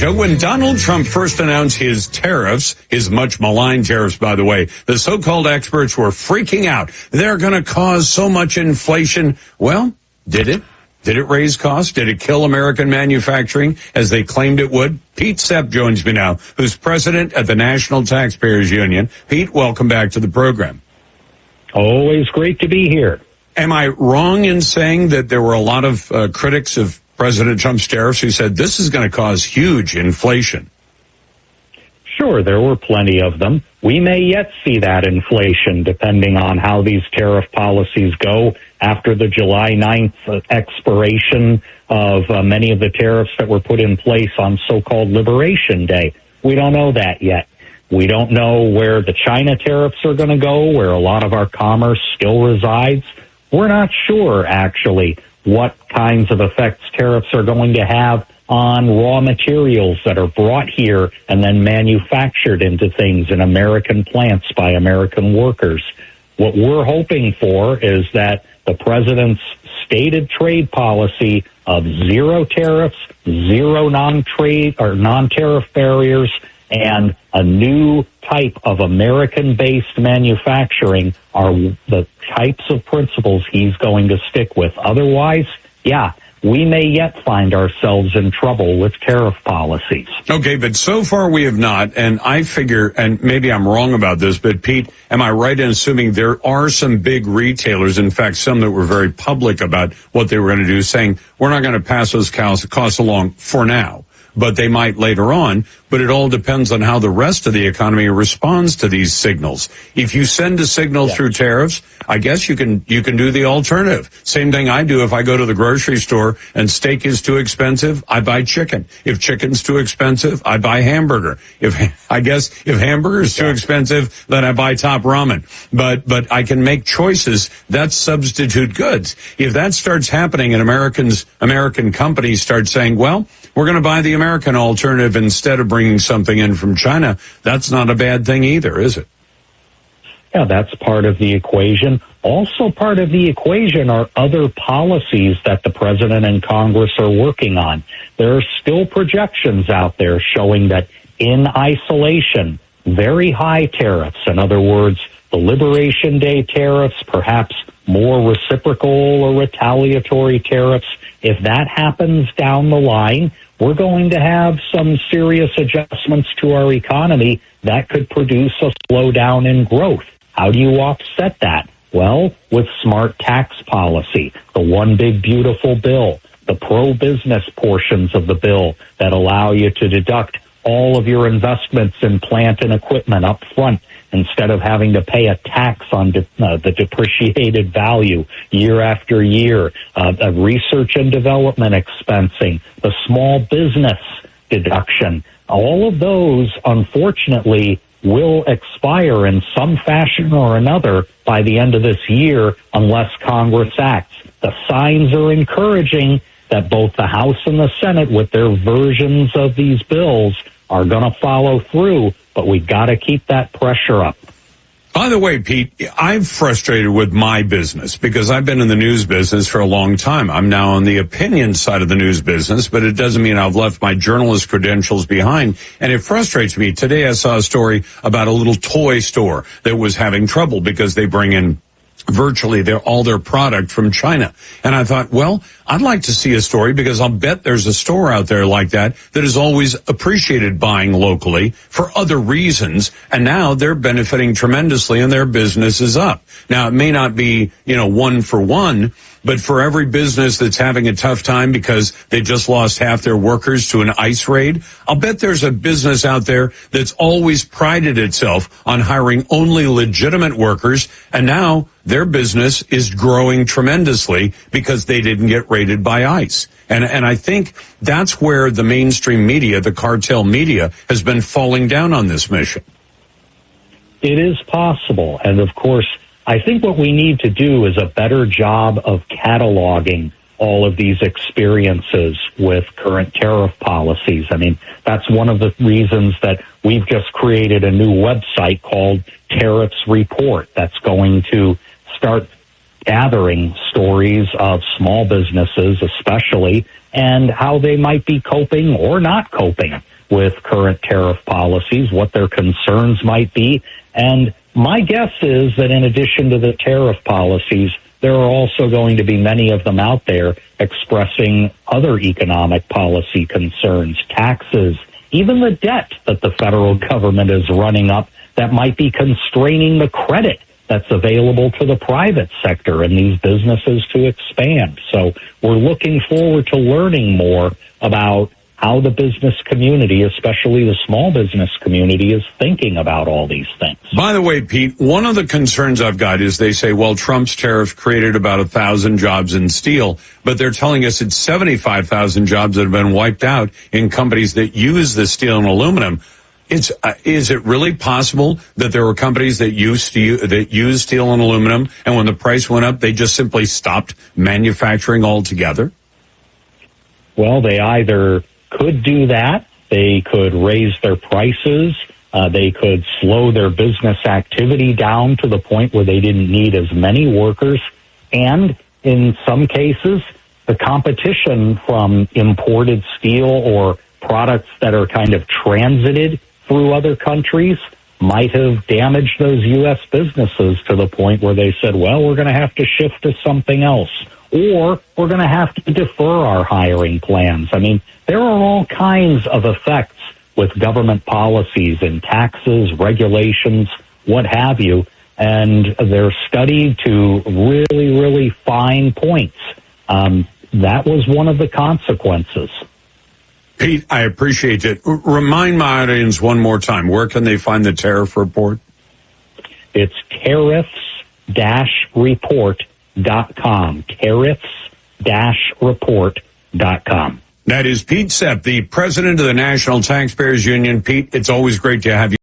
When Donald Trump first announced his tariffs, his much maligned tariffs, by the way, the so-called experts were freaking out. They're going to cause so much inflation. Well, did it? Did it raise costs? Did it kill American manufacturing as they claimed it would? Pete Sepp joins me now, who's president at the National Taxpayers Union. Pete, welcome back to the program. Always great to be here. Am I wrong in saying that there were a lot of critics of President Trump's tariffs who said this is going to cause huge inflation? Sure, there were plenty of them. We may yet see that inflation depending on how these tariff policies go after the July 9th expiration of many of the tariffs that were put in place on so-called Liberation Day. We don't know that yet. We don't know where the China tariffs are going to go, where a lot of our commerce still resides. We're not sure, actually, what kinds of effects tariffs are going to have on raw materials that are brought here and then manufactured into things in American plants by American workers. What we're hoping for is that the president's stated trade policy of zero tariffs, zero non-trade or non-tariff barriers, and a new type of American-based manufacturing are the types of principles he's going to stick with. Otherwise, yeah, we may yet find ourselves in trouble with tariff policies. Okay, but so far we have not, and I figure, and maybe I'm wrong about this, but Pete, am I right in assuming there are some big retailers, in fact, some that were very public about what they were going to do, saying, we're not going to pass those costs along for now, but they might later on. But it all depends on how the rest of the economy responds to these signals. If you send a signal through tariffs, I guess you can do the alternative. Same thing I do if I go to the grocery store and steak is too expensive, I buy chicken. If chicken's too expensive, I buy hamburger. If hamburger is too expensive, then I buy top ramen. But I can make choices. That's substitute goods. If that starts happening and American companies start saying, well, we're going to buy the American alternative instead of bringing something in from China, that's not a bad thing either, is it? Yeah, that's part of the equation. Also part of the equation are other policies that the president and Congress are working on. There are still projections out there showing that in isolation, very high tariffs, in other words, the Liberation Day tariffs, perhaps more reciprocal or retaliatory tariffs, if that happens down the line, we're going to have some serious adjustments to our economy that could produce a slowdown in growth. How do you offset that? Well, with smart tax policy, the one big beautiful bill, the pro-business portions of the bill that allow you to deduct all of your investments in plant and equipment up front instead of having to pay a tax on the depreciated value year after year, research and development expensing, the small business deduction. All of those, unfortunately, will expire in some fashion or another by the end of this year unless Congress acts. The signs are encouraging that both the House and the Senate, with their versions of these bills, are going to follow through, but we've got to keep that pressure up. By the way, Pete, I'm frustrated with my business because I've been in the news business for a long time. I'm now on the opinion side of the news business, but it doesn't mean I've left my journalist credentials behind. And it frustrates me. Today I saw a story about a little toy store that was having trouble because they bring in virtually all their product from China. And I thought, well, I'd like to see a story because I'll bet there's a store out there like that is always appreciated buying locally for other reasons. And now they're benefiting tremendously and their business is up. Now, it may not be, one for one, but for every business that's having a tough time because they just lost half their workers to an ICE raid, I'll bet there's a business out there that's always prided itself on hiring only legitimate workers, and now their business is growing tremendously because they didn't get raided by ICE. And I think that's where the mainstream media, the cartel media, has been falling down on this mission. It is possible, and of course, I think what we need to do is a better job of cataloging all of these experiences with current tariff policies. I mean, that's one of the reasons that we've just created a new website called Tariffs Report that's going to start gathering stories of small businesses, especially, and how they might be coping or not coping with current tariff policies, what their concerns might be. And my guess is that in addition to the tariff policies, there are also going to be many of them out there expressing other economic policy concerns, taxes, even the debt that the federal government is running up that might be constraining the credit that's available to the private sector and these businesses to expand. So we're looking forward to learning more about how the business community, especially the small business community, is thinking about all these things. By the way, Pete, one of the concerns I've got is they say, well, Trump's tariffs created about 1,000 jobs in steel, but they're telling us it's 75,000 jobs that have been wiped out in companies that use the steel and aluminum. Is it really possible that there were companies that use steel and aluminum, and when the price went up, they just simply stopped manufacturing altogether? Well, they either could do that, they could raise their prices, they could slow their business activity down to the point where they didn't need as many workers, and in some cases, the competition from imported steel or products that are kind of transited through other countries might have damaged those U.S. businesses to the point where they said, well, we're going to have to shift to something else, or we're going to have to defer our hiring plans. I mean, there are all kinds of effects with government policies and taxes, regulations, what have you, and they're studied to really, really fine points. That was one of the consequences. Pete, I appreciate it. Remind my audience one more time, where can they find the tariff report? It's tariffs-report.com. Tariffs-report.com. That is Pete Sepp, the president of the National Taxpayers Union. Pete, it's always great to have you.